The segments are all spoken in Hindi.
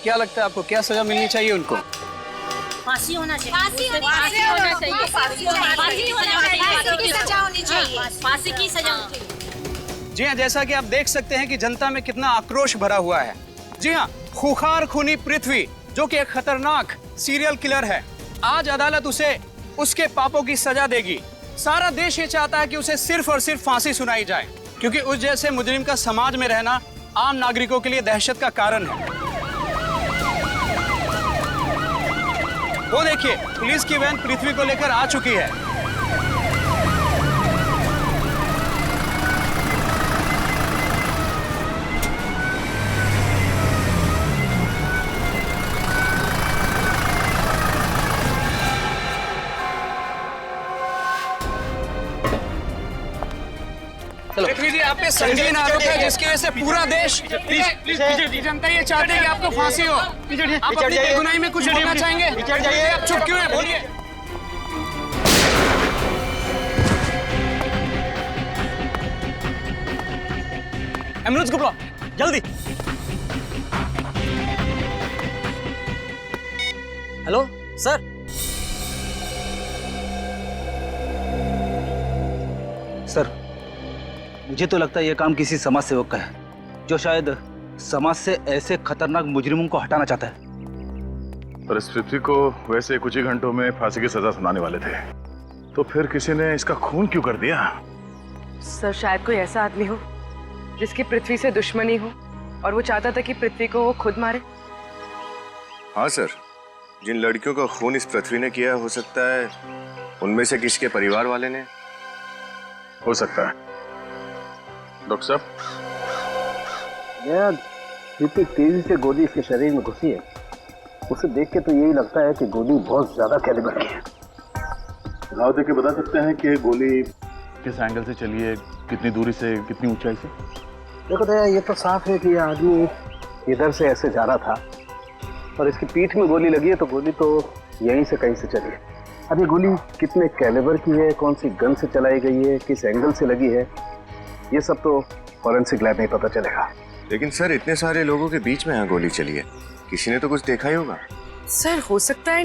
क्या लगता है आपको, क्या सजा मिलनी चाहिए उनको? फांसी होना चाहिए। फांसी होना चाहिए। फांसी की सजा होनी चाहिए। फांसी की सजा होनी चाहिए। जी हाँ, जैसा कि आप देख सकते हैं कि जनता में कितना आक्रोश भरा हुआ है। जी हाँ, खूंखार खूनी पृथ्वी जो कि एक खतरनाक सीरियल किलर है, आज अदालत उसे उसके पापों की सजा देगी। सारा देश ये चाहता है कि उसे सिर्फ और सिर्फ फांसी सुनाई जाए, क्योंकि उस जैसे मुजरिम का समाज में रहना आम नागरिकों के लिए दहशत का कारण है। वो देखिए, पुलिस की वैन पृथ्वी को लेकर आ चुकी है। पृथ्वी जी, आप पे संगीन आरोप है जिसकी वजह से पूरा देश, प्लीज जनता ये चाहते हैं कि आपको फांसी हो। आप अपनी बेगुनाही में कुछ बोलना चाहेंगे? आप चुप क्यों हैं? बोलिए। एम्बुलेंस को बुलाओ जल्दी। Hello sir. सर, मुझे तो लगता है ये काम किसी समाज सेवक का है, जो शायद समाज से ऐसे खतरनाक मुजरिमों को हटाना चाहता है। पर इस पृथ्वी को वैसे कुछ ही घंटों में फांसी की सजा सुनाने वाले थे, तो फिर किसी ने इसका खून क्यों कर दिया? सर, शायद कोई ऐसा आदमी हो जिसकी पृथ्वी से दुश्मनी हो और वो चाहता था कि पृथ्वी को वो खुद मारे। हाँ सर, जिन लड़कियों का खून इस पृथ्वी ने किया, हो सकता है उनमें से किसी के परिवार वाले ने। हो सकता है। डॉक्टर साहब, जितनी तेजी से गोली इसके शरीर में घुसी है, उसे देख के तो यही लगता है कि गोली बहुत ज्यादा कैलिबर की है। घाव देख के बता सकते हैं कि गोली किस एंगल से चली है, कितनी दूरी से, कितनी ऊंचाई से? देखो दया, ये तो साफ है कि ये आदमी इधर से ऐसे जा रहा था और इसकी पीठ में गोली लगी है, तो गोली तो यहीं से कहीं से चली है। अब ये गोली कितने कैलिबर की है, कौन सी गन से चलाई गई है, किस एंगल से लगी है, ये सब तो फॉरेंसिक लैब में पता चलेगा। लेकिन सर, इतने सारे लोगों के बीच में यहाँ गोली चली है, किसी ने तो कुछ देखा ही होगा। सर, हो सकता है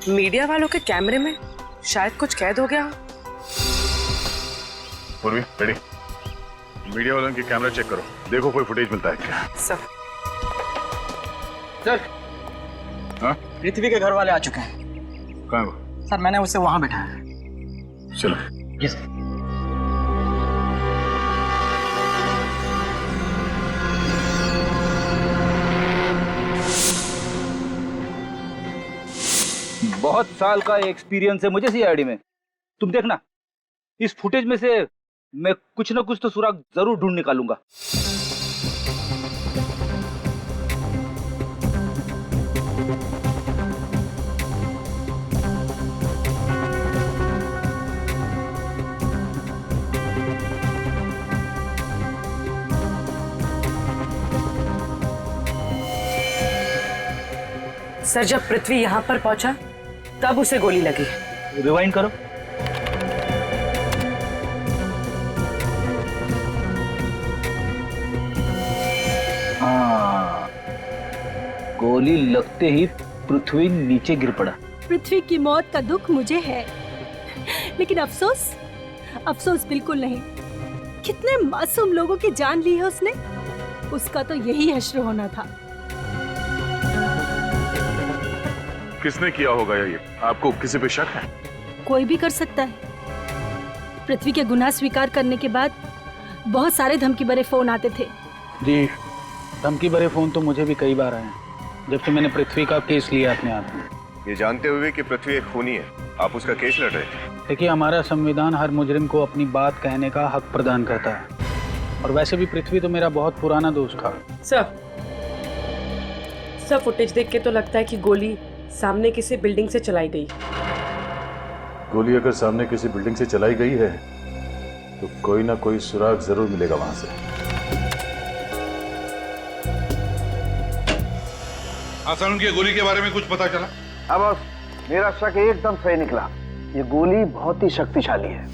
मीडिया वालों के कैमरे में शायद कुछ कैद हो गया। पूर्वी, रेडी? मीडिया वालों के कैमरा चेक करो, देखो कोई फुटेज मिलता है क्या। सर, हाँ? पृथ्वी के घर वाले आ चुके हैं। कहाँ वो? सर, मैंने उसे वहां बैठाया है। चलो। जी सर। बहुत साल का एक्सपीरियंस है मुझे सीआईडी में। तुम देखना, इस फुटेज में से मैं कुछ ना कुछ तो सुराग जरूर ढूंढ निकालूंगा। सर, जब पृथ्वी यहाँ पर पहुंचा तब उसे गोली लगी। रिवाइंड करो। हाँ, गोली लगते ही पृथ्वी नीचे गिर पड़ा। पृथ्वी की मौत का दुख मुझे है, लेकिन अफसोस बिल्कुल नहीं। कितने मासूम लोगों की जान ली है उसने, उसका तो यही हश्र होना था। किसने किया होगा ये? आपको किसी पे शक है? कोई भी कर सकता है। पृथ्वी के गुनाह स्वीकार करने के बाद बहुत सारे धमकी भरे फोन आते थे। जी, धमकी भरे फोन तो मुझे भी कई बार आए हैं, जब से मैंने पृथ्वी का केस लिया अपने हाथ में। ये जानते हुए कि पृथ्वी एक खूनी है, आप उसका केस लड़ रहे थे? देखिए, हमारा संविधान हर मुजरिम को अपनी बात कहने का हक प्रदान करता है, और वैसे भी पृथ्वी तो मेरा बहुत पुराना दोस्त था। सर, फुटेज देख के तो लगता है कि गोली सामने किसी बिल्डिंग से चलाई गई। गोली अगर सामने किसी बिल्डिंग से चलाई गई है तो कोई ना कोई सुराग जरूर मिलेगा वहां से। आसान की गोली के बारे में कुछ पता चला? अब मेरा शक एकदम सही निकला। ये गोली बहुत ही शक्तिशाली है,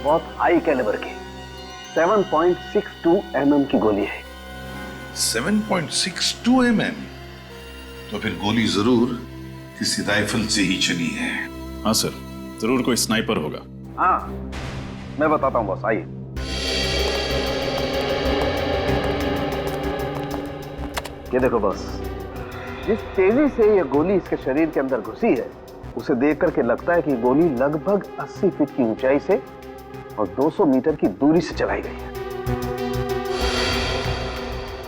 बहुत हाई कैलिबर की 7.62 mm की गोली है। 7.62 mm? तो फिर गोली जरूर किसी राइफल से ही चली है। हाँ सर, जरूर कोई स्नाइपर होगा। हाँ, मैं बताता हूँ बॉस, आइए। ये देखो बॉस, जिस तेजी से ये गोली इसके शरीर के अंदर घुसी है, उसे देख करके लगता है कि गोली लगभग 80 फीट की ऊंचाई से और 200 मीटर की दूरी से चलाई गई है।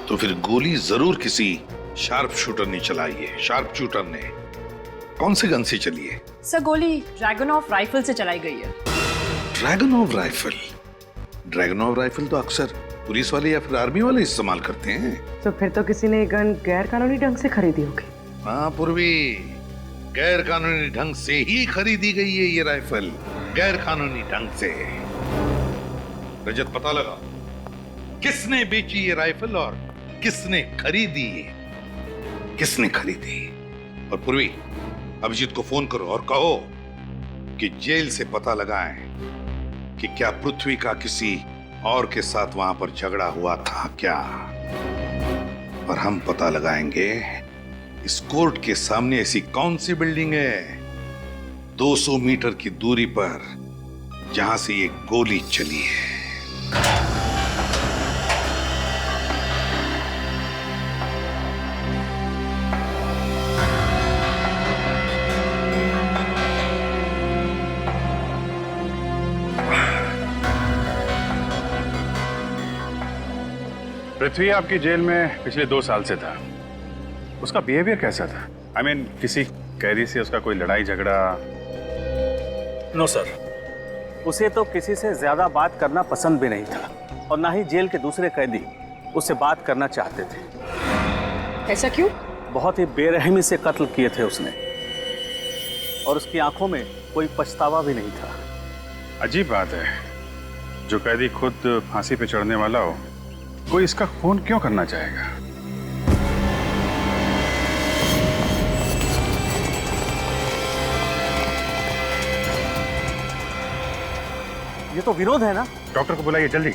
तो फिर गोली जरूर किसी शार्प शूटर ने चलाई है। शार्प शूटर ने कौन से गन से चली है? सर गोली ड्रैगनऑफ राइफल से चलाई गई है। ड्रैगनऑफ राइफल? ड्रैगनऑफ राइफल तो अक्सर पुलिस वाले या फिर आर्मी वाले इस्तेमाल करते हैं। तो फिर तो किसी ने गन गैर कानूनी ढंग से खरीदी होगी। हाँ पूर्वी, गैर कानूनी ढंग से ही खरीदी गई है ये राइफल, गैर कानूनी ढंग से। रजत, पता लगा किसने बेची ये राइफल और किसने खरीदी? किसने खरीदी? और पूर्वी, अभिजीत को फोन करो और कहो कि जेल से पता लगाएं कि क्या पृथ्वी का किसी और के साथ वहां पर झगड़ा हुआ था क्या। और हम पता लगाएंगे इस कोर्ट के सामने ऐसी कौन सी बिल्डिंग है 200 मीटर की दूरी पर जहां से ये गोली चली है। पृथ्वी आपकी जेल में पिछले 2 साल से था। उसका बिहेवियर कैसा था? I mean, किसी कैदी से उसका कोई लड़ाई झगड़ा? नो सर, उसे तो किसी से ज्यादा बात करना पसंद भी नहीं था और ना ही जेल के दूसरे कैदी उससे बात करना चाहते थे। ऐसा क्यों? बहुत ही बेरहमी से कत्ल किए थे उसने और उसकी आंखों में कोई पछतावा भी नहीं था। अजीब बात है, जो कैदी खुद फांसी पे चढ़ने वाला हो, कोई इसका खून क्यों करना चाहेगा? ये तो विरोध है ना? डॉक्टर को बुलाइए जल्दी।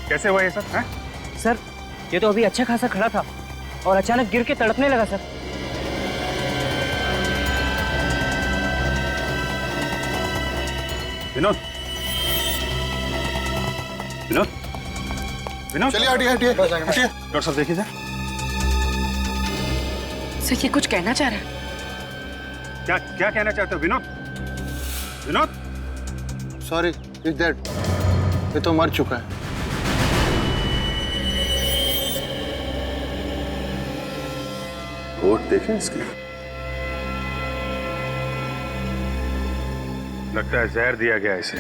कैसे हुआ ये सब? हैं? सर, ये तो अभी अच्छा खासा खड़ा था और अचानक गिर के तड़पने लगा सर। विनोद, विनोद, विनोद, चलिए हटिए हटिए हटिए। डॉक्टर साहब देखिए सर। सर ये कुछ कहना चाह रहा है। क्या क्या कहना चाहते हो Vinod? Vinod, sorry, is that, ये तो मर चुका है। वोट देखें इसकी। लगता है जहर दिया गया इसे।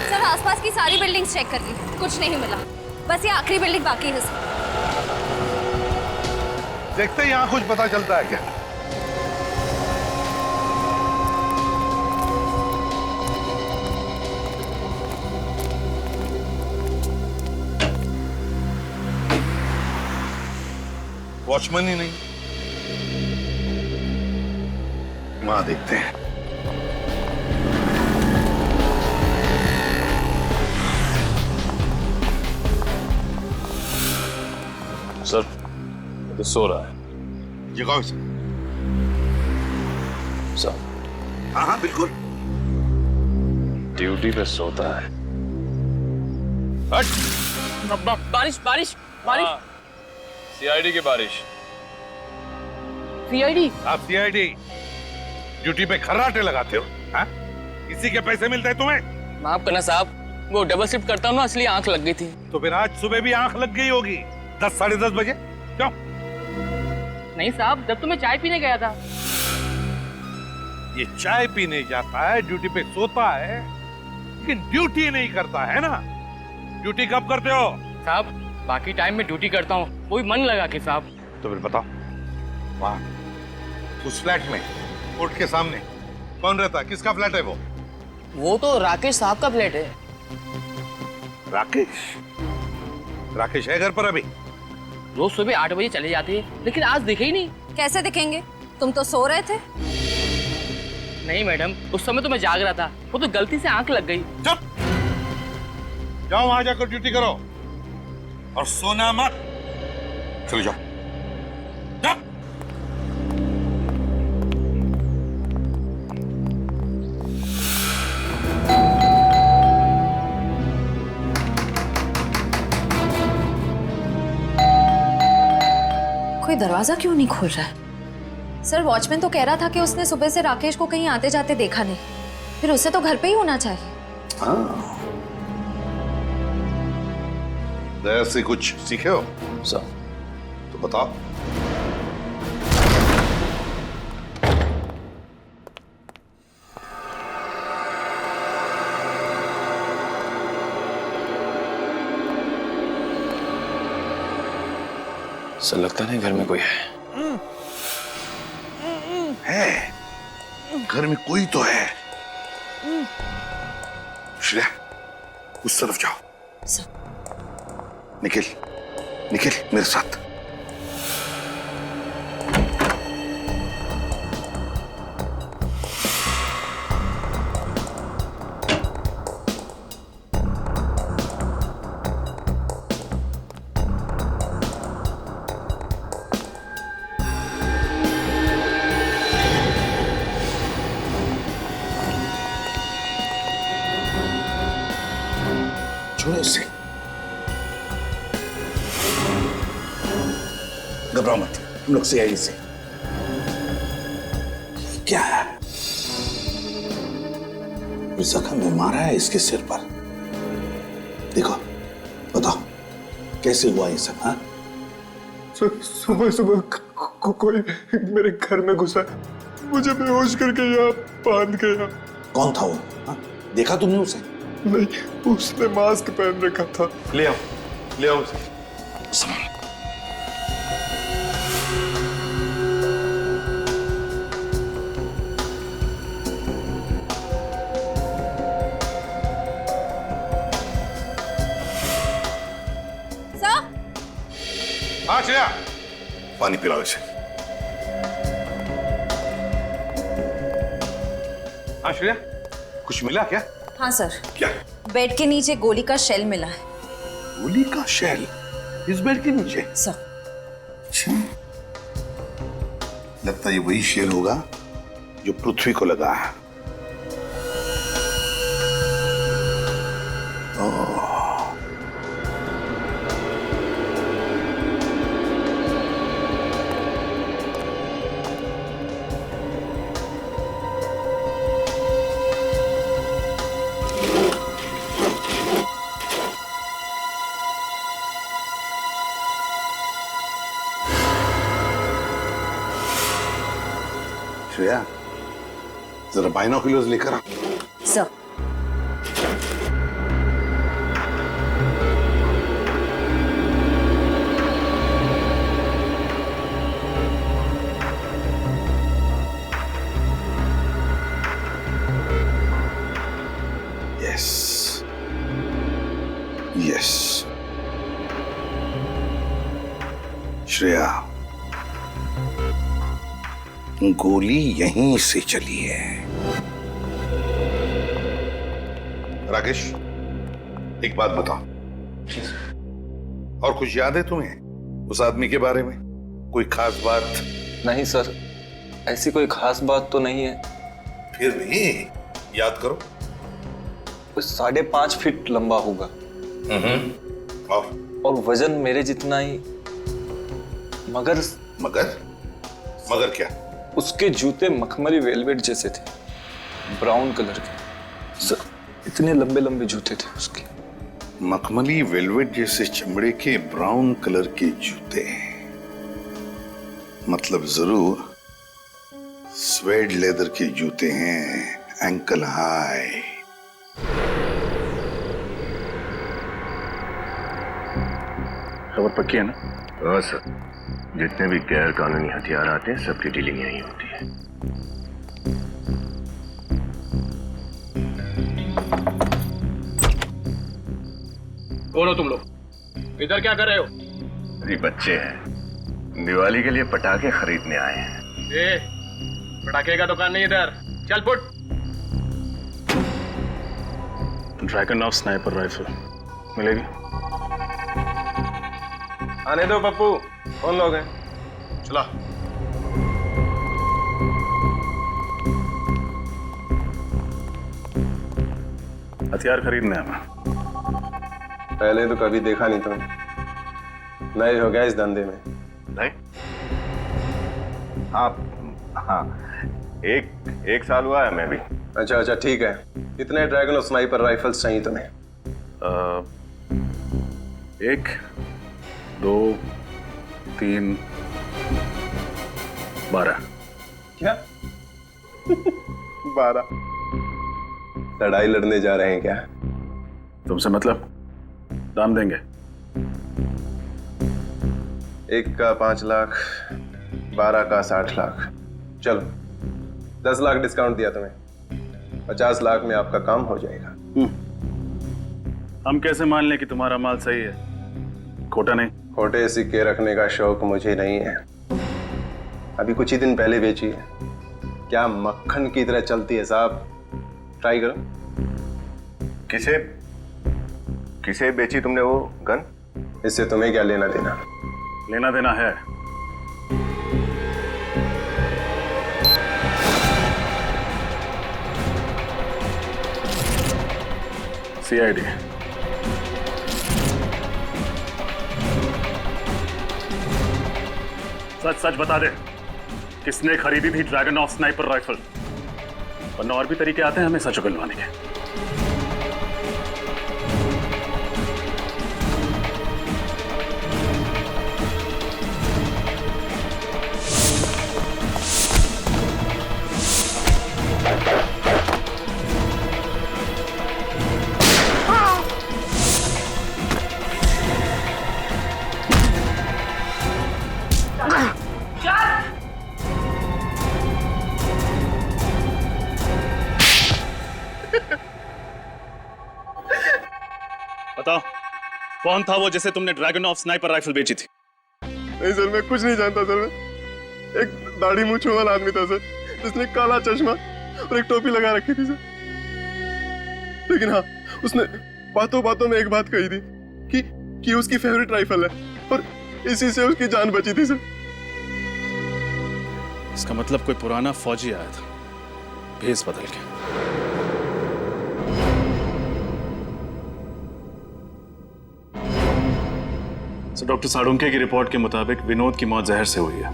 सर आसपास की सारी बिल्डिंग्स चेक कर ली, कुछ नहीं मिला, बस ये आखिरी बिल्डिंग बाकी है सर। देखते हैं यहाँ कुछ पता चलता है क्या। वॉचमैन ही नहीं, वहां देखते हैं। सर, तो सो रहा है। जगाओ इसे। सर, हाँ हाँ बिल्कुल। ड्यूटी पे सोता है। बारिश बारिश बारिश। सीआईडी की बारिश। सीआईडी? आप सीआईडी ड्यूटी पे खर्राटे लगाते हो? हाँ? किसी के पैसे मिलते हैं तुम्हें? माफ करना साहब, वो डबल शिफ्ट करता हूँ ना, इसलिए आंख लग गई थी। तो फिर आज सुबह भी आंख लग गई होगी 10 साढ़े 10 बजे। क्यों? नहीं साहब, जब तो मैं चाय पीने गया था। ये चाय पीने जाता है, ड्यूटी पे सोता है, लेकिन ड्यूटी नहीं करता है ना। ड्यूटी कब करते हो? साहब बाकी टाइम में ड्यूटी करता हूँ, कोई मन लगा के साहब। तो फिर बताओ, वहाँ उस फ्लैट में कोर्ट के सामने कौन रहता है? किसका फ्लैट है वो? वो तो राकेश साहब का फ्लैट है। राकेश? राकेश है घर पर अभी? रोज सुबह 8 बजे चले जाते हैं, लेकिन आज दिखे ही नहीं। कैसे दिखेंगे? तुम तो सो रहे थे। नहीं मैडम, उस समय तो मैं जाग रहा था, वो तो गलती से आंख लग गई। चुप! जाओ वहां जाकर ड्यूटी करो और सोना मत। चलो जाओ। जाओ। कोई दरवाजा क्यों नहीं खोल रहा है? सर, वॉचमैन तो कह रहा था कि उसने सुबह से राकेश को कहीं आते जाते देखा नहीं। फिर उसे तो घर पे ही होना चाहिए। हाँ। दया से कुछ सीखे हो सर? तो बताओ। सर लगता नहीं घर में कोई है। घर में कोई तो है। श्रेया, उस तरफ जाओ। निखिल, निखिल मेरे साथ। छोड़ो उसे, घबराओ मत, हम लोग सीआईडी से। क्या है? जख्म में मारा है इसके सिर पर। देखो, बताओ कैसे हुआ ये सब? हाँ, सुबह सुबह कोई मेरे घर में घुसा, मुझे बेहोश करके यहाँ बांध गया। कौन था वो? हाँ? देखा तुमने उसे? नहीं, उसने मास्क पहन रखा था। ले आओ उसे। संभाल। सर? हाँ श्रेया, पानी पिलाओ इसे। हाँ श्रेया, कुछ मिला क्या? हाँ सर। क्या? बेड के नीचे गोली का शेल मिला है। गोली का शेल इस बेड के नीचे? सर। अच्छा, लगता है ये वही शेल होगा जो पृथ्वी को लगा है। श्रेया, जरा बाइनोकुलर्स लेकर आ। सर। Yes, yes. श्रेया, गोली यहीं से चली है। राकेश, एक बात बताओ, और कुछ याद है तुम्हें उस आदमी के बारे में? कोई खास बात? नहीं सर, ऐसी कोई खास बात तो नहीं है। फिर भी याद करो। 5.5 फीट लंबा होगा। और वजन मेरे जितना ही। मगर मगर क्या? उसके जूते मखमली वेलवेट जैसे थे, ब्राउन कलर के। सर, इतने लंबे लंबे जूते थे उसके। मखमली वेलवेट जैसे चमड़े के ब्राउन कलर के जूते, मतलब जरूर स्वेड लेदर के जूते हैं, एंकल हाई। खबर पक्की है ना? हाँ सर, जितने भी गैर कानूनी हथियार आते हैं सबकी डीलिंग यही होती है। कौन हो तुम लोग? इधर क्या कर रहे हो? अरे बच्चे हैं, दिवाली के लिए पटाखे खरीदने आए हैं। पटाखे का दुकान नहीं इधर, चल put. Dragon of sniper rifle मिलेगी? आने दो पप्पू, कौन लोग हैं? चला। हथियार खरीदने हमें। पहले तो कभी देखा नहीं तुमने, नए हो गया इस धंधे में। नहीं? हाँ, एक साल हुआ है मैं भी। अच्छा ठीक है। कितने ड्रैगन और स्नाइपर राइफल्स चाहिए तुम्हें? 1 2 3 12। क्या? 12? लड़ाई लड़ने जा रहे हैं क्या? तुमसे मतलब? दाम देंगे। एक का 5 लाख, 12 का 60 लाख। चलो 10 लाख डिस्काउंट दिया तुम्हें, 50 लाख में आपका काम हो जाएगा। हम कैसे मान लें कि तुम्हारा माल सही है, खोटा नहीं? खोटे सिक्के रखने का शौक मुझे नहीं है। अभी कुछ ही दिन पहले बेची है, क्या मक्खन की तरह चलती है साहब। ट्राई करो। किसे बेची तुमने वो गन? इससे तुम्हें क्या लेना देना? लेना देना है। CID। सच बता दे, किसने खरीदी थी ड्रैगन ऑफ स्नाइपर राइफल? वरना और भी तरीके आते हैं हमें सच उगलवाने के। बताओ, कौन था वो जिसे तुमने ड्रैगन ऑफ स्नाइपर राइफल बेची थी? नहीं सर, मैं कुछ नहीं जानता सर। मैं एक दाढ़ी मूंछ वाला आदमी था सर, जिसने काला चश्मा और एक टोपी लगा रखी थी सर। लेकिन हाँ, उसने बातों बातों में एक बात कही थी कि उसकी फेवरेट राइफल है और इसी से उसकी जान बची थी सर। इसका मतलब कोई पुराना फौजी आया था भेस बदल के। डॉक्टर साळुंके की रिपोर्ट के मुताबिक विनोद की मौत जहर से हुई है।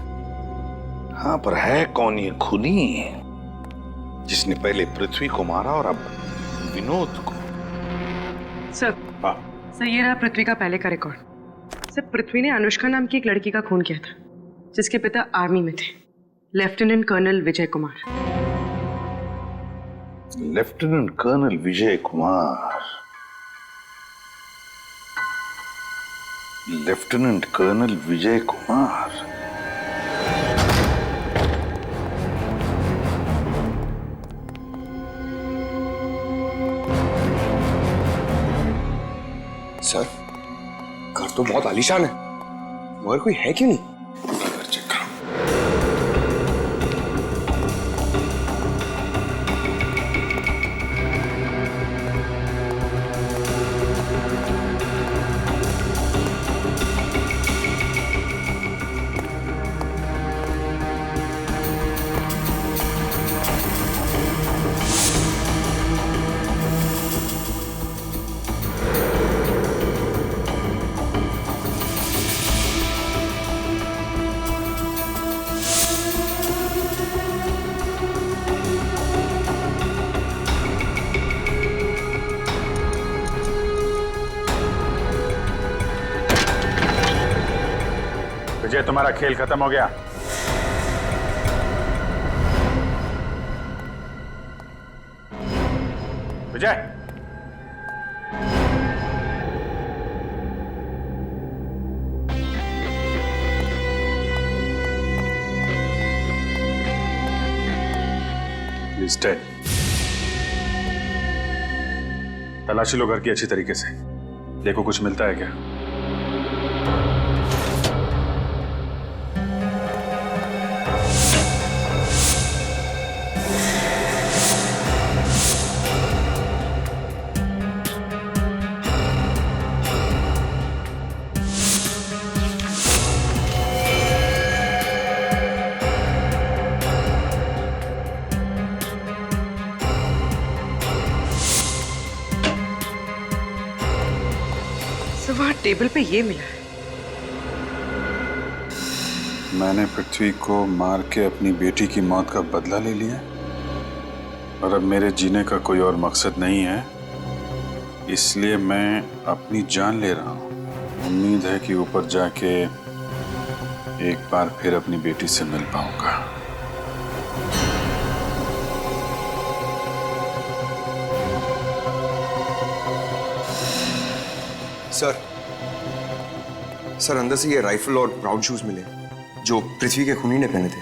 हाँ, पर है कौन ये खूनी जिसने पहले पृथ्वी को मारा और अब विनोद को? सर, सर ये रहा पृथ्वी का पहले का रिकॉर्ड। सर, पृथ्वी ने अनुष्का नाम की एक लड़की का खून किया था, जिसके पिता आर्मी में थे, lieutenant colonel Vijay Kumar. Lieutenant colonel Vijay Kumar. Lieutenant colonel Vijay Kumar. Sir, घर तो बहुत आलीशान है, मगर कोई है क्यों नहीं? विजय, तुम्हारा खेल खत्म हो गया। विजय, तलाशी लो घर की अच्छी तरीके से, देखो कुछ मिलता है क्या। टेबल पे ये मिला है। मैंने पृथ्वी को मार के अपनी बेटी की मौत का बदला ले लिया और अब मेरे जीने का कोई और मकसद नहीं है, इसलिए मैं अपनी जान ले रहा हूं। उम्मीद है कि ऊपर जाके एक बार फिर अपनी बेटी से मिल पाऊंगा। सर अंदर से ये राइफल और ब्राउन शूज मिले जो पृथ्वी के खूनी ने पहने थे।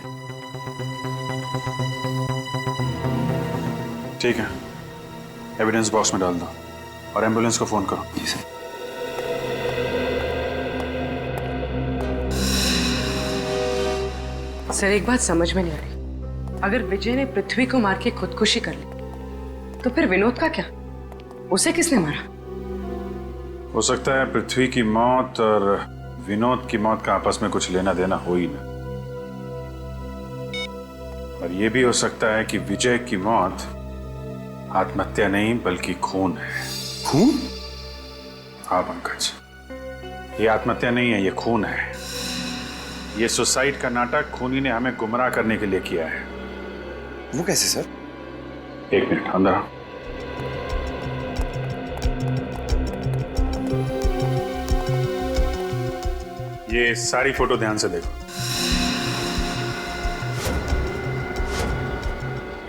ठीक है, एविडेंस बॉक्स में डाल दो और एम्बुलेंस को फोन करो। जी सर। सर एक बात समझ में नहीं आ रही, अगर विजय ने पृथ्वी को मार के खुदकुशी कर ली तो फिर विनोद का क्या? उसे किसने मारा? हो सकता है पृथ्वी की मौत और विनोद की मौत का आपस में कुछ लेना देना हो ही ना, और यह भी हो सकता है कि विजय की मौत आत्महत्या नहीं बल्कि खून है। खून? हाँ पंकज, ये आत्महत्या नहीं है, ये खून है। ये सुसाइड का नाटक खूनी ने हमें गुमराह करने के लिए किया है। वो कैसे सर? एक मिनट, अंदर आओ। ये सारी फोटो ध्यान से देखो।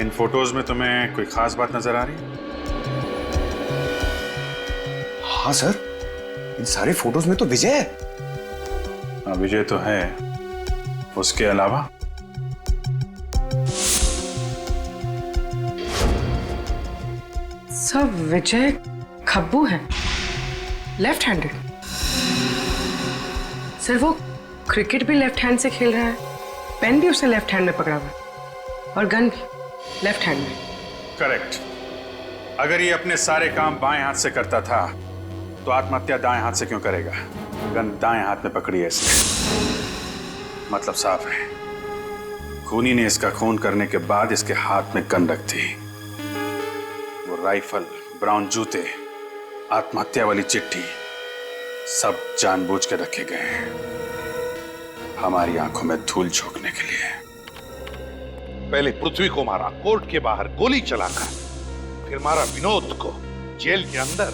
इन फोटोज में तुम्हें कोई खास बात नजर आ रही है? हाँ सर, इन सारे फोटोज में तो विजय है। हाँ विजय तो है, उसके अलावा सब विजय खब्बू है, लेफ्ट हैंडेड। सर वो क्रिकेट भी लेफ्ट हैंड से खेल रहा है, पेन भी उसने लेफ्ट हैंड में पकड़ा हुआ है और गन भी लेफ्ट हैंड में। करेक्ट। अगर ये अपने सारे काम बाएं हाथ से करता था तो आत्महत्या दाएं हाथ से क्यों करेगा? गन दाएं हाथ में पकड़ी है इसने, मतलब साफ है, खूनी ने इसका खून करने के बाद इसके हाथ में गन रख दी। वो राइफल, ब्राउन जूते, आत्महत्या वाली चिट्ठी सब जानबूझ के रखे गए हैं हमारी आंखों में धूल झोंकने के लिए। पहले पृथ्वी को मारा कोर्ट के बाहर गोली चलाकर, फिर मारा विनोद को जेल के अंदर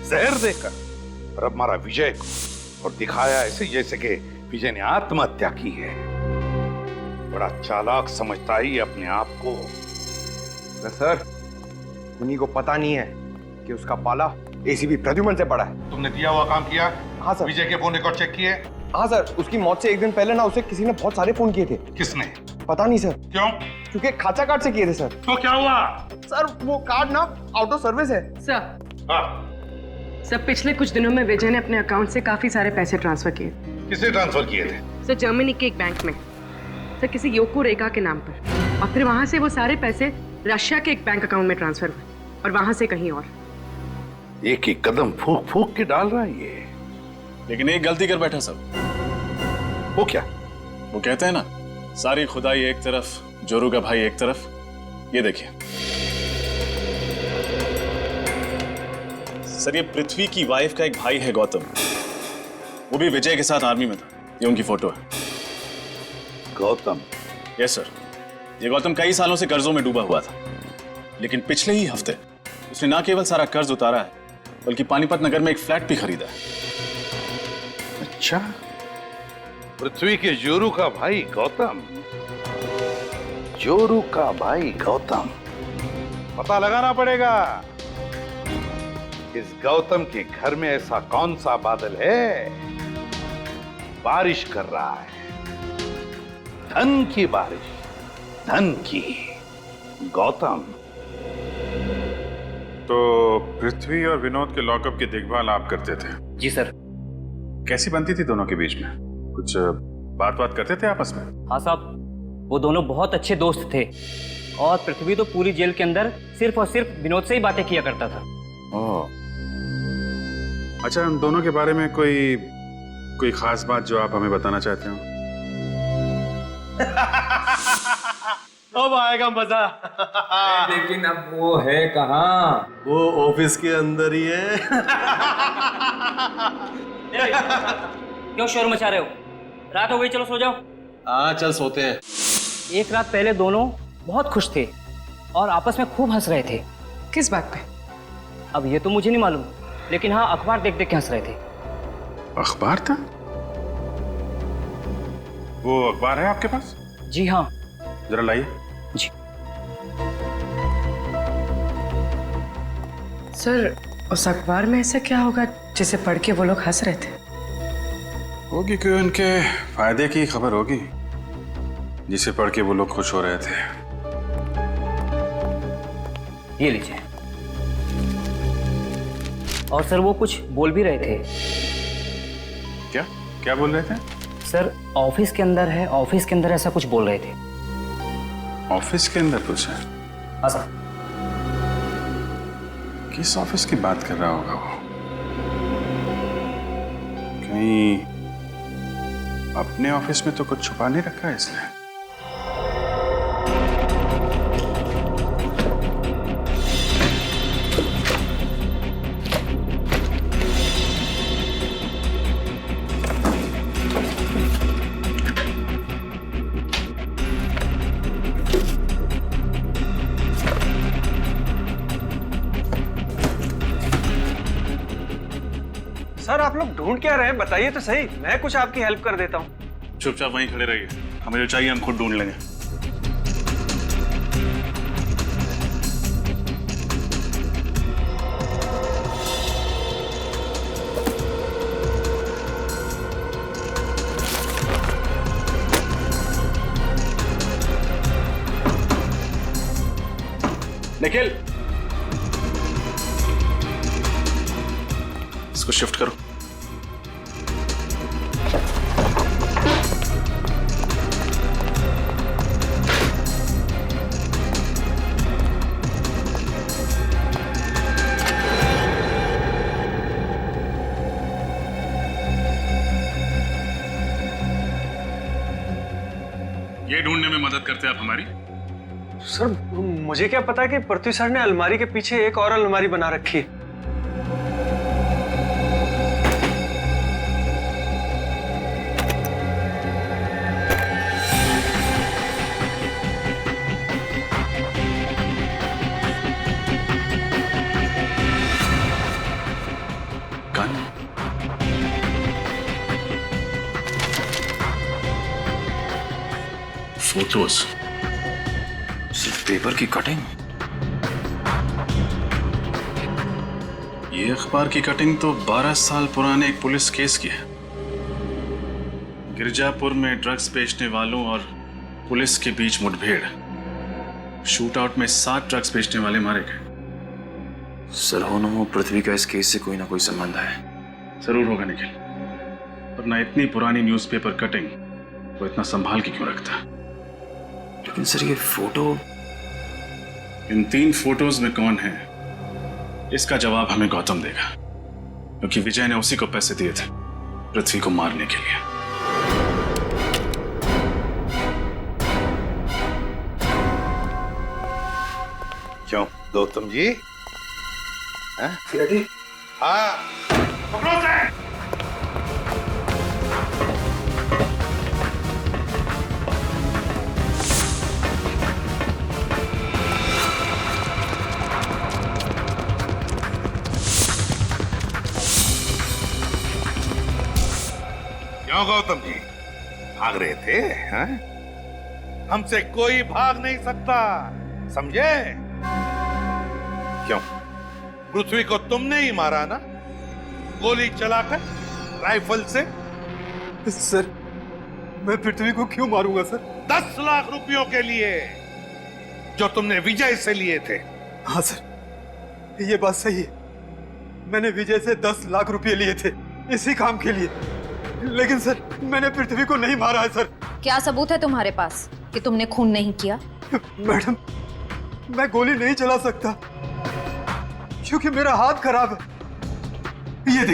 जहर देकर, और अब मारा विजय को और दिखाया ऐसे जैसे कि विजय ने आत्महत्या की है। बड़ा चालाक समझता ही अपने आप को। सर उन्हीं को पता नहीं है कि उसका पाला एसीपी प्रद्युमन से पड़ा है। तुमने दिया हुआ काम किया? हाँ सर। विजय के फोन रिकॉर्ड चेक किए? हाँ सर, उसकी मौत से एक दिन पहले ना उसे किसी ने बहुत सारे फोन किए थे। किसने? पता नहीं सर। क्यों? क्योंकि खाचा कार्ड से किए थे सर। तो क्या हुआ? सर वो कार्ड ना आउट ऑफ सर्विस है। सर पिछले कुछ दिनों में विजय ने अपने अकाउंट से काफी सारे पैसे ट्रांसफर किए। किसे ट्रांसफर किए थे? सर जर्मनी के एक बैंक में, सर किसी योको रेखा के नाम पर, और फिर वहां से वो सारे पैसे रशिया के एक बैंक अकाउंट में ट्रांसफर हुए और वहां से कहीं और। एक एक कदम फूक फूक के डाल रहा है ये। लेकिन एक गलती कर बैठा सब। वो क्या? वो कहते हैं ना, सारी खुदाई एक तरफ, जोरू का भाई एक तरफ। ये देखिए सर, ये पृथ्वी की वाइफ का एक भाई है गौतम, वो भी विजय के साथ आर्मी में था। ये उनकी फोटो है। गौतम? Yes sir. ये गौतम कई सालों से कर्जों में डूबा हुआ था, लेकिन पिछले ही हफ्ते उसने ना केवल सारा कर्ज उतारा है बल्कि पानीपत नगर में एक फ्लैट भी खरीदा है। अच्छा, पृथ्वी के जोरू का भाई गौतम। जोरू का भाई गौतम, पता लगाना पड़ेगा इस गौतम के घर में ऐसा कौन सा बादल है बारिश कर रहा है, धन की बारिश, धन की। गौतम तो पृथ्वी और विनोद के लॉकअप की देखभाल आप करते थे? जी सर। कैसी बनती थी दोनों के बीच में? कुछ बात करते थे आपस में? हाँ साहब, वो दोनों बहुत अच्छे दोस्त थे और पृथ्वी तो पूरी जेल के अंदर सिर्फ और सिर्फ विनोद से ही बातें किया करता था। ओह, अच्छा, उन दोनों के बारे में कोई खास बात जो आप हमें बताना चाहते हो? अब आएगा मजा। लेकिन अब वो है कहाँ? वो ऑफिस के अंदर ही है। क्यों शोर मचा रहे हो? रात हो गई, चलो सो जाओ। हाँ चल सोते हैं। एक रात पहले दोनों बहुत खुश थे और आपस में खूब हंस रहे थे। किस बात पे? अब ये तो मुझे नहीं मालूम, लेकिन हाँ अखबार देख देख के हंस रहे थे। अखबार था? वो अखबार है आपके पास? जी हाँ। जरा लाइए। जी। सर, उस अखबार में ऐसा क्या होगा जिसे पढ़ के वो लोग हंस रहे थे? होगी कि उनके फायदे की खबर होगी, जिसे पढ़ के वो लोग खुश हो रहे थे। ये लीजिए। और सर वो कुछ बोल भी रहे थे। क्या क्या बोल रहे थे? सर ऑफिस के अंदर है, ऑफिस के अंदर ऐसा कुछ बोल रहे थे। ऑफिस के अंदर कुछ है? हाँ सर। किस ऑफिस की बात कर रहा होगा वो? कहीं अपने ऑफिस में तो कुछ छुपा नहीं रखा है इसने। सर आप लोग ढूंढ क्या रहे हैं, बताइए तो सही, मैं कुछ आपकी हेल्प कर देता हूँ। चुपचाप वहीं खड़े रहिए, हमें जो चाहिए हम खुद ढूंढ लेंगे। निखिल, इसको शिफ्ट करो। ये ढूंढने में मदद करते आप हमारी? सर मुझे क्या पता कि पृथ्वी सर ने अलमारी के पीछे एक और अलमारी बना रखी है। फोटोज, सिर्फ पेपर की कटिंग। ये अखबार की कटिंग तो 12 साल पुराने एक पुलिस केस की है। गिरजापुर में ड्रग्स बेचने वालों और पुलिस के बीच मुठभेड़, शूटआउट में 7 ड्रग्स बेचने वाले मारे गए। सर हो न हो पृथ्वी का इस केस से कोई ना कोई संबंध है। जरूर होगा निखिल, वरना इतनी पुरानी न्यूज़पेपर कटिंग वो इतना संभाल के क्यों रखता? लेकिन सर ये फोटो, इन 3 फोटोज में कौन है इसका जवाब हमें गौतम देगा, क्योंकि विजय ने उसी को पैसे दिए थे पृथ्वी को मारने के लिए। क्यों गौतम जी? हाँ पकड़ो से। क्यों गौतम जी भाग रहे थे? हाँ? हमसे कोई भाग नहीं सकता, समझे? क्यों पृथ्वी को तुमने ही मारा ना, गोली चलाकर राइफल से? सर मैं पृथ्वी को क्यों मारूंगा सर? 10 लाख रुपयों के लिए जो तुमने विजय से लिए थे। हाँ सर ये बात सही है, मैंने विजय से 10 लाख रुपए लिए थे इसी काम के लिए, लेकिन सर मैंने पृथ्वी को नहीं मारा है। सर क्या सबूत है तुम्हारे पास कि तुमने खून नहीं किया? मैडम मैं गोली नहीं चला सकता क्योंकि मेरा हाथ खराब है। ये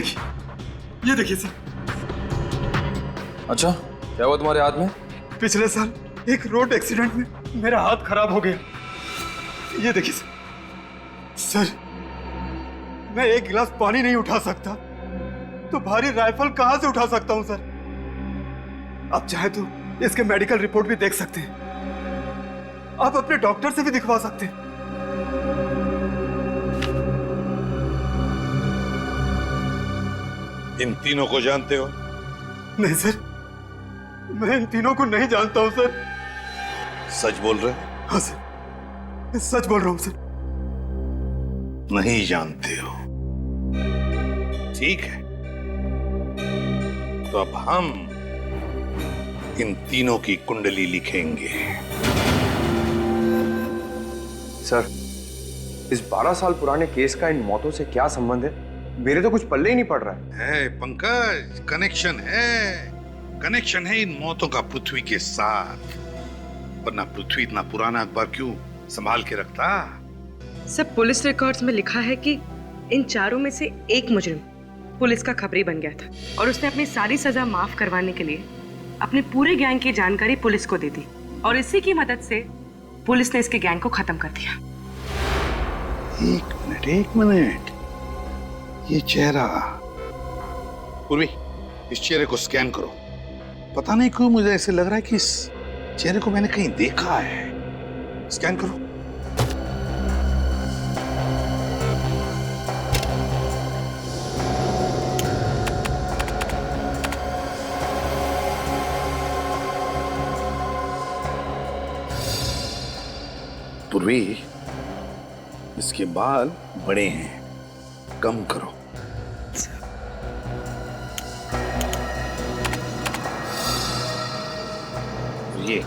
देखिए सर। अच्छा क्या हुआ तुम्हारे हाथ में? पिछले साल एक रोड एक्सीडेंट में मेरा हाथ खराब हो गया। ये देखिए सर, मैं एक गिलास पानी नहीं उठा सकता, तो भारी राइफल कहां से उठा सकता हूं सर? आप चाहे तो इसके मेडिकल रिपोर्ट भी देख सकते हैं, आप अपने डॉक्टर से भी दिखवा सकते हैं। इन तीनों को जानते हो? नहीं सर, मैं इन तीनों को नहीं जानता हूं सर। सच बोल रहे? हाँ सर, सच बोल रहा हूं सर। नहीं जानते हो? ठीक है, तो अब हम इन तीनों की कुंडली लिखेंगे। सर, इस 12 साल पुराने केस का इन मौतों से क्या संबंध है? मेरे तो कुछ पल्ले ही नहीं पड़ रहा है। पंकज, कनेक्शन है इन मौतों का पृथ्वी के साथ, वरना पृथ्वी इतना पुराना अखबार क्यों संभाल के रखता? सब पुलिस रिकॉर्ड्स में लिखा है कि इन चारों में से एक मुजरिम पुलिस का खबरी बन गया था और उसने अपनी सारी सजा माफ करवाने के लिए अपने पूरे गैंग की जानकारी पुलिस को दे दी और इसी की मदद से पुलिस ने इसके गैंग को खत्म कर दिया। एक मिनट, ये चेहरा, पूर्वी, इस चेहरे को स्कैन करो। पता नहीं क्यों मुझे ऐसे लग रहा है कि इस चेहरे को मैंने कहीं देखा है। स्कैन करो। पूर्वी, इसके बाल बड़े हैं, कम करो। ये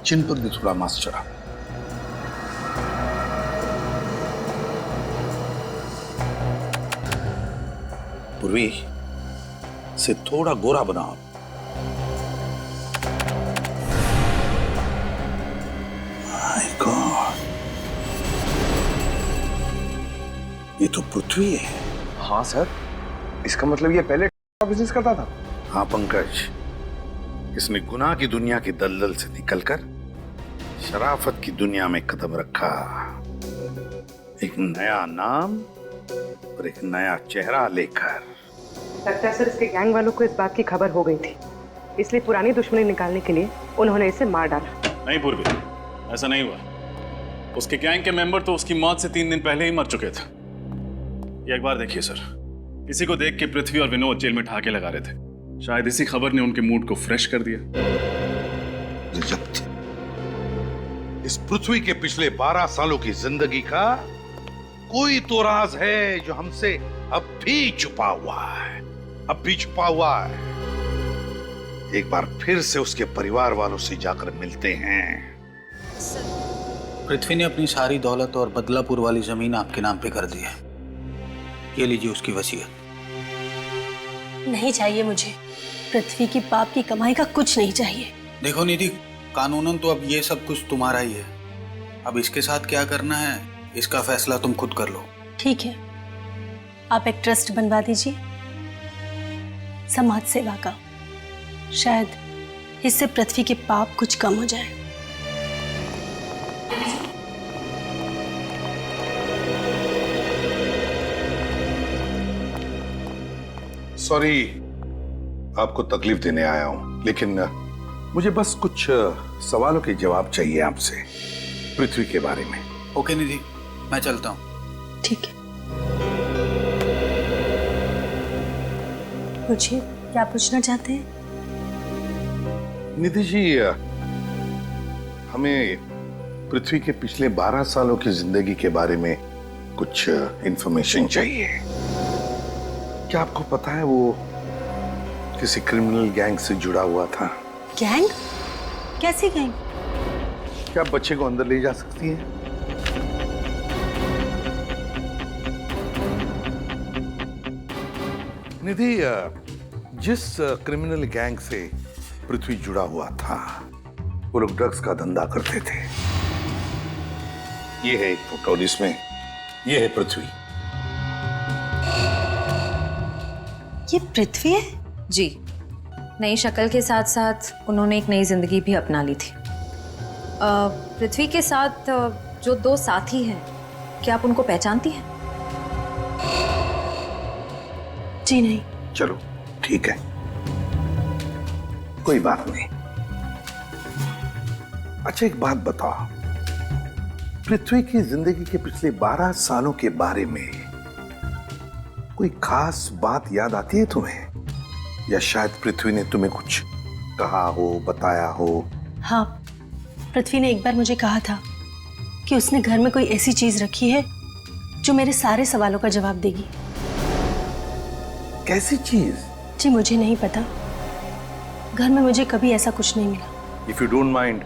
चिन पर भी थोड़ा मांस चढ़ा। पूर्वी, से थोड़ा गोरा बनाओ। माय गॉड, ये तो पृथ्वी है। हाँ सर, इसका मतलब ये पहले बिजनेस करता था। हाँ पंकज, इसने गुनाह की दुनिया की दलदल से निकलकर शराफत की दुनिया में कदम रखा। एक नया नाम और एक नया चेहरा लेकर। लगता है सर इसके गैंग वालों को इस बात की खबर हो गई थी, इसलिए पुरानी दुश्मनी निकालने के लिए उन्होंने इसे मार डाला। नहीं पूर्वी, ऐसा नहीं हुआ। उसके गैंग के मेंबर तो उसकी मौत से 3 दिन पहले ही मर चुके थे। ये एक बार देखिए सर, किसी को देख के पृथ्वी और विनोद जेल में ठहाके लगा रहे थे। शायद इसी खबर ने उनके मूड को फ्रेश कर दिया। इस पृथ्वी के पिछले 12 सालों की जिंदगी का कोई तो राज है जो हमसे अब भी छुपा हुआ है, अब भी छुपा हुआ है। एक बार फिर से उसके परिवार वालों से जाकर मिलते हैं। पृथ्वी ने अपनी सारी दौलत और बदलापुर वाली जमीन आपके नाम पे कर दी है। ये लीजिए उसकी वसीयत। नहीं चाहिए मुझे, पृथ्वी की पाप की कमाई का कुछ नहीं चाहिए। देखो निधि, कानूनन तो अब ये सब कुछ तुम्हारा ही है। अब इसके साथ क्या करना है, इसका फैसला तुम खुद कर लो। ठीक है, आप एक ट्रस्ट बनवा दीजिए समाज सेवा का, शायद इससे पृथ्वी के पाप कुछ कम हो जाए। सॉरी आपको तकलीफ देने आया हूं, लेकिन मुझे बस कुछ सवालों के जवाब चाहिए आपसे पृथ्वी के बारे में। ओके निधि, मैं चलता हूं। ठीक है। पूछिए, क्या पूछना चाहते हैं? निधि जी, हमें पृथ्वी के पिछले 12 सालों की जिंदगी के बारे में कुछ इंफॉर्मेशन चाहिए। क्या आपको पता है वो किसी क्रिमिनल गैंग से जुड़ा हुआ था? गैंग? कैसी गैंग? क्या आप बच्चे को अंदर ले जा सकती हैं? निधि, जिस क्रिमिनल गैंग से पृथ्वी जुड़ा हुआ था, वो लोग ड्रग्स का धंधा करते थे। ये है एक फोटो, जिसमें ये है पृथ्वी। ये पृथ्वी है? जी, नई शक्ल के साथ साथ उन्होंने एक नई जिंदगी भी अपना ली थी। पृथ्वी के साथ जो 2 साथी हैं, क्या आप उनको पहचानती हैं? जी नहीं। चलो ठीक है, कोई बात नहीं। अच्छा एक बात बताओ, पृथ्वी की जिंदगी के पिछले 12 सालों के बारे में कोई खास बात याद आती है तुम्हें? या शायद पृथ्वी ने तुम्हें कुछ कहा हो, बताया हो? हाँ, पृथ्वी ने एक बार मुझे कहा था कि उसने घर में कोई ऐसी चीज रखी है जो मेरे सारे सवालों का जवाब देगी। कैसी चीज? जी मुझे नहीं पता, घर में मुझे कभी ऐसा कुछ नहीं मिला। इफ यू डोंट माइंड,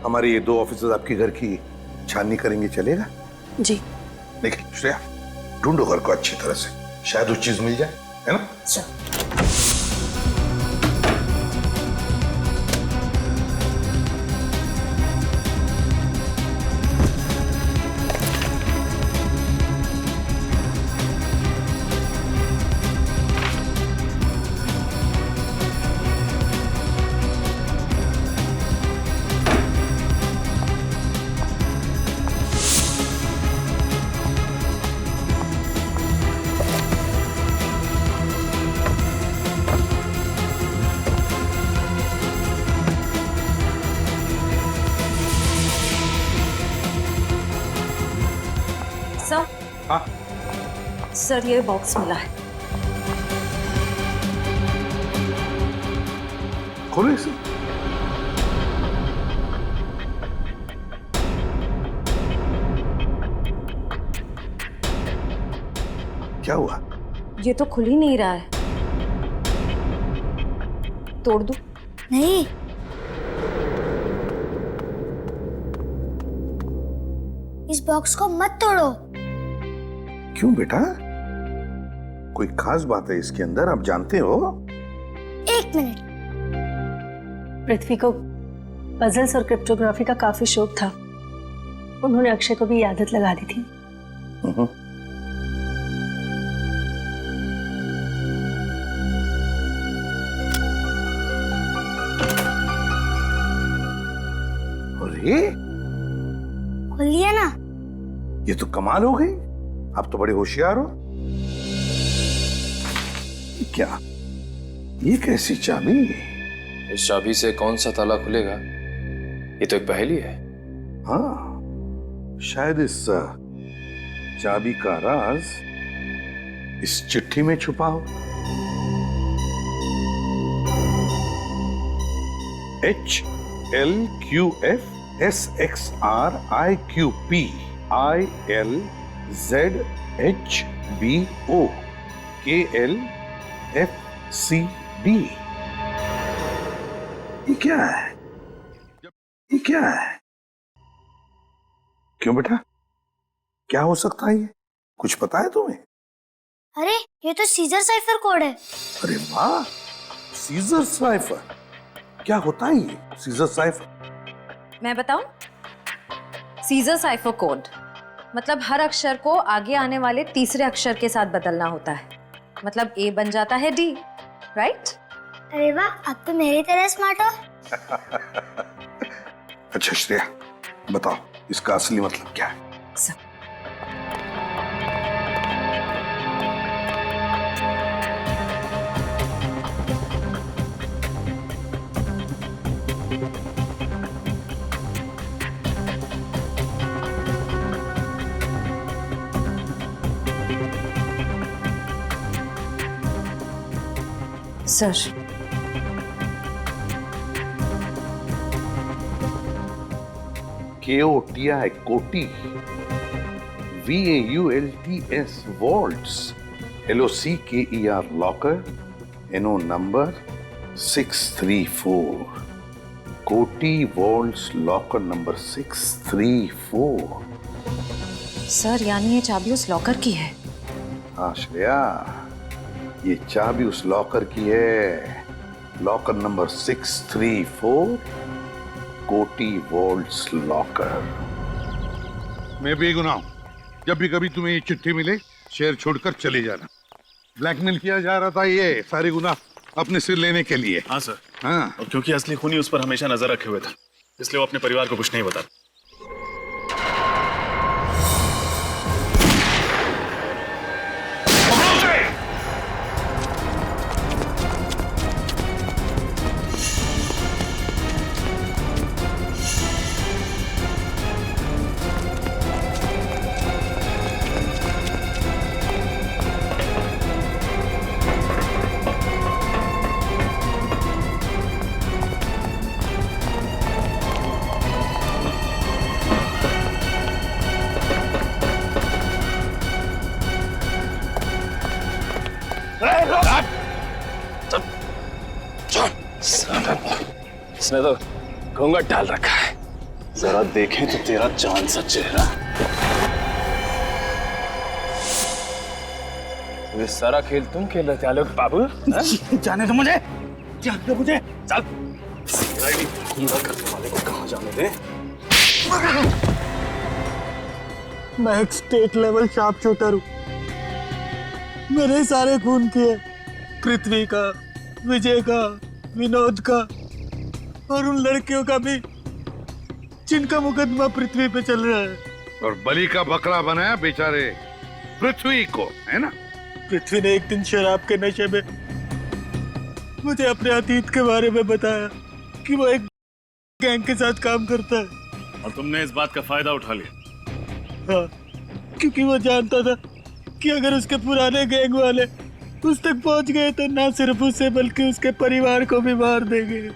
हमारे ये 2 ऑफिसर्स आपके घर की छाननी करेंगे, चलेगा? जी। देखिए श्रेया, ढूंढो घर को अच्छी तरह से, शायद वो चीज मिल जाए, है ना? सर, हाँ सर ये बॉक्स मिला है। खोलो इसे। क्या हुआ? ये तो खुल ही नहीं रहा है, तोड़ दूं? नहीं, इस बॉक्स को मत तोड़ो। क्यों बेटा? कोई खास बात है इसके अंदर, आप जानते हो? 1 मिनट। पृथ्वी को पजल्स और क्रिप्टोग्राफी का काफी शौक था। उन्होंने अक्षय को भी ये आदत लगा दी थी। अरे खोलिए ना। ये तो कमाल हो गई, आप तो बड़े होशियार हो। क्या ये कैसी चाबी? इस चाबी से कौन सा ताला खुलेगा? ये तो एक पहेली है। हाँ, शायद इस चाबी का राज इस चिट्ठी में छुपा हो। HLQFSXRIQPILZHBOKLFCD। ये क्या है? ये क्या है? क्यों बेटा, क्या हो सकता है ये? कुछ पता है तुम्हें? अरे ये तो सीजर साइफर कोड है। अरे वाह, सीजर साइफर। क्या होता है ये सीजर साइफर? मैं बताऊं? सीजर साइफर कोड मतलब हर अक्षर को आगे आने वाले तीसरे अक्षर के साथ बदलना होता है। मतलब ए बन जाता है डी, राइट? अरे वाह, अब तो मेरी तरह स्मार्ट हो। अच्छा श्रेया, बताओ इसका असली मतलब क्या है? सर, KOTI कोटी, VAULTS vaults, LOCKER locker, NO number 634। कोटी वॉल्ट्स लॉकर नंबर 634। सर यानी ये चाबी उस लॉकर की है? हाँ श्रेया, ये चाबी उस लॉकर की है। लॉकर नंबर 634, कोटी वॉल्ट्स लॉकर। मैं बेगुनाह हूं। जब भी कभी तुम्हें ये चिट्ठी मिले, शहर छोड़कर चले जाना। ब्लैकमेल किया जा रहा था, ये सारे गुनाह अपने सिर लेने के लिए। हाँ सर। हाँ, और क्योंकि असली खूनी उस पर हमेशा नजर रखे हुए था, इसलिए वो अपने परिवार को कुछ नहीं बता। इसने तो घूंघट डाल रखा है। जरा देखें तो तेरा चांद सा चेहरा। ये सारा खेल तुम खेल रहे थे आलोक बाबू? जाने दो मुझे, जाने दो मुझे। चल घूंघा करने वाले को कहाँ जाने दे। मैं एक स्टेट लेवल शार्प शूटर हूँ। मैंने सारे खून किए, पृथ्वी का, विजय का, विनोद का और उन लड़कियों का भी जिनका मुकदमा पृथ्वी पे चल रहा है। और बलि का बकरा बनाया बेचारे पृथ्वी को, है ना? पृथ्वी ने एक दिन शराब के नशे में मुझे अपने अतीत के बारे में बताया कि वो एक गैंग के साथ काम करता है। और तुमने इस बात का फायदा उठा लिया? हाँ, क्योंकि वो जानता था कि अगर उसके पुराने गैंग वाले उस तक पहुंच गए तो ना सिर्फ उसे बल्कि उसके परिवार को भी मार देंगे।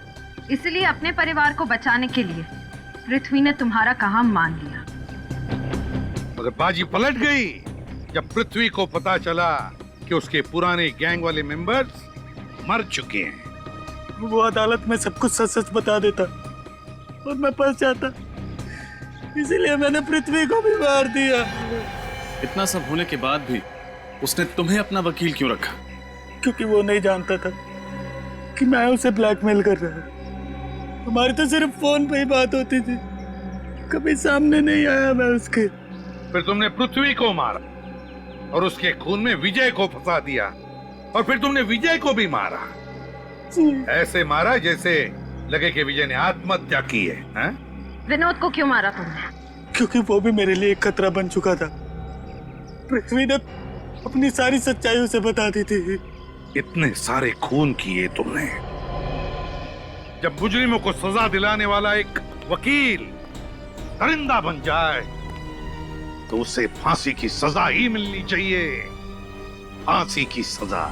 इसलिए अपने परिवार को बचाने के लिए पृथ्वी ने तुम्हारा कहा मान लिया। मगर बाजी पलट गई जब पृथ्वी को पता चला कि उसके पुराने गैंग वाले मेंबर्स मर चुके हैं। वो अदालत में सब कुछ सच सच बता देता और मैं फंस जाता, इसीलिए मैंने पृथ्वी को भी मार दिया। इतना सब होने के बाद भी उसने तुम्हें अपना वकील क्यों रखा? क्योंकि वो नहीं जानता था कि मैं उसे ब्लैकमेल कर रहा हूँ। हमारी तो सिर्फ फोन पे ही बात होती थी, कभी सामने नहीं आया मैं उसके। फिर तुमने पृथ्वी को मारा और उसके खून में विजय को फंसा दिया, और फिर तुमने विजय को भी मारा। ऐसे मारा जैसे लगे कि विजय ने आत्महत्या की है, हैं? विनोद को क्यों मारा तुमने? क्योंकि वो भी मेरे लिए एक खतरा बन चुका था। पृथ्वी ने अपनी सारी सच्चाई उसे बता दी थी। इतने सारे खून किए तुमने। जब मुजरिमों को सजा दिलाने वाला एक वकील दरिंदा बन जाए तो उसे फांसी की सजा ही मिलनी चाहिए। फांसी की सजा।